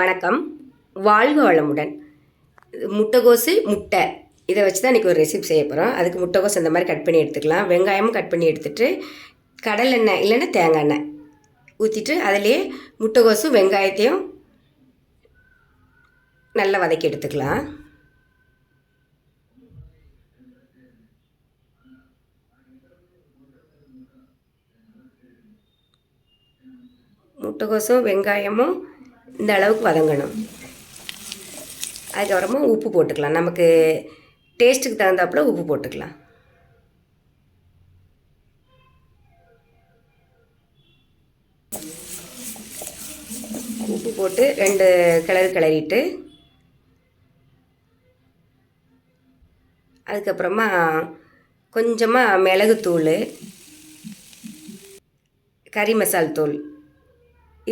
வணக்கம். வாழ்க வளமுடன். முட்டைகோஸு முட்டை இதை வச்சு தான் இன்றைக்கி ஒரு ரெசிபி செய்ய போகிறோம். அதுக்கு முட்டைகோஸ் இந்த மாதிரி கட் பண்ணி எடுத்துக்கலாம். வெங்காயமும் கட் பண்ணி எடுத்துகிட்டு கடல் எண்ணெய் இல்லைன்னா தேங்காய் எண்ணெய் ஊற்றிட்டு அதிலே முட்டைகோஸும் வெங்காயத்தையும் நல்லா வதக்கி எடுத்துக்கலாம். முட்டைகோஸும் வெங்காயமும் இந்த அளவுக்கு வதங்கணும். அதுக்கப்புறமா உப்பு போட்டுக்கலாம். நமக்கு டேஸ்ட்டுக்கு தகுந்தாப்புல உப்பு போட்டுக்கலாம். உப்பு போட்டு 2 கிளறிட்டு அதுக்கப்புறமா கொஞ்சமாக மிளகுத்தூள், கறி மசால் தூள்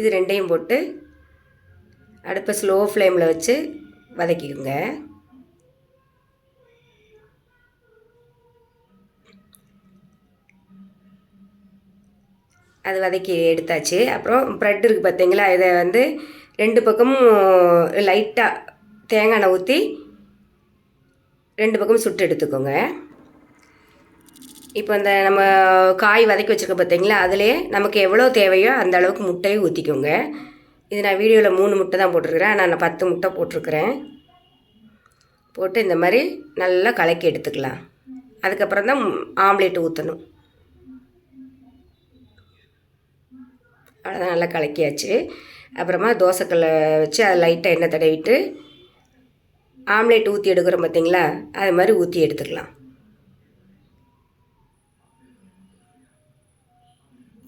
இது 2யும் போட்டு அடுப்பை ஸ்லோ ஃப்ளேமில் வச்சு வதக்கிக்கோங்க. அது வதக்கி எடுத்தாச்சு. அப்புறம் ப்ரெட் இருக்குது பார்த்தீங்களா, இதை 2 பக்கமும் லைட்டாக தேங்காய் எண்ணெய் ஊற்றி 2 பக்கமும் சுட்டு எடுத்துக்கோங்க. இப்போ இந்த நம்ம காய் வதக்கி வச்சுருக்க பார்த்தீங்களா, அதிலே நமக்கு எவ்வளோ தேவையோ அந்த அளவுக்கு முட்டையை ஊற்றிக்கோங்க. இது நான் வீடியோவில் 3 முட்டை தான் போட்டிருக்கிறேன். நான் 10 முட்டை போட்டிருக்கிறேன். போட்டு இந்த மாதிரி நல்லா கலக்கி எடுத்துக்கலாம். அதுக்கப்புறம் தான் ஆம்லேட் ஊற்றணும். அவ்வளோதான், நல்லா கலக்கியாச்சு. அப்புறமா தோசைக்கல்லை வச்சு அதை லைட்டாக எண்ணெய் தடவிட்டு ஆம்லேட் ஊற்றி எடுக்கிறோம் பார்த்தீங்களா, அது மாதிரி ஊற்றி எடுத்துக்கலாம்.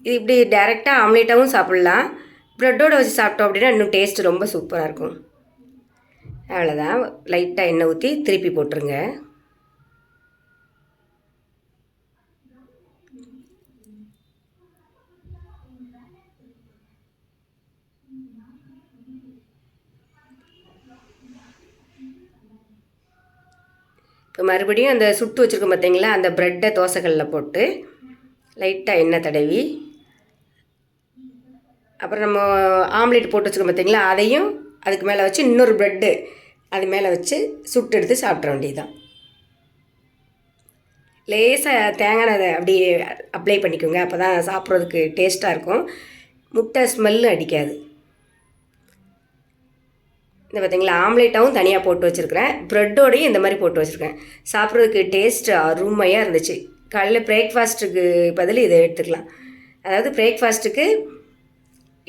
இது இப்படி டைரெக்டாக ஆம்லேட்டாகவும் சாப்பிட்லாம். ப்ரெட்டோடு வச்சு சாப்பிட்டோம் அப்படின்னா இன்னும் டேஸ்ட்டு ரொம்ப சூப்பராக இருக்கும். அவ்வளோதான், லைட்டாக எண்ணெய் ஊற்றி திருப்பி போட்டுருங்க. இப்போ மறுபடியும் அந்த சுட்டு வச்சுருக்கோம் பார்த்தீங்களா, அந்த ப்ரெட்டை தோசைக்கல்லில் போட்டு லைட்டாக எண்ணெய் தடவி அப்புறம் நம்ம ஆம்லேட் போட்டு வச்சுருக்கோம் பார்த்தீங்களா, அதையும் அதுக்கு மேலே வச்சு இன்னொரு ப்ரெட்டு அது மேலே வச்சு சுட்டு எடுத்து சாப்பிட்ற வேண்டியதுதான். லேசாக தேங்காய் எண்ணெய் அப்படி அப்ளை பண்ணிக்கோங்க. அப்போ தான் சாப்பிட்றதுக்கு டேஸ்ட்டாக இருக்கும். முட்டை ஸ்மெல்லு அடிக்காது. இந்த பார்த்தீங்களா, ஆம்லேட்டாகவும் தனியாக போட்டு வச்சுருக்கிறேன், ப்ரெட்டோடையும் இந்த மாதிரி போட்டு வச்சுருக்கேன். சாப்பிட்றதுக்கு டேஸ்ட்டு அருமையாக இருந்துச்சு. காலையில் பிரேக்ஃபாஸ்ட்டுக்கு பதில் இதை எடுத்துக்கலாம். அதாவது பிரேக்ஃபாஸ்ட்டுக்கு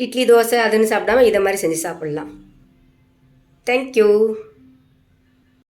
இட்லி தோசை அதுன்னு சாப்பிடாமல் இதை மாதிரி செஞ்சு சாப்பிட்லாம். தேங்க்யூ.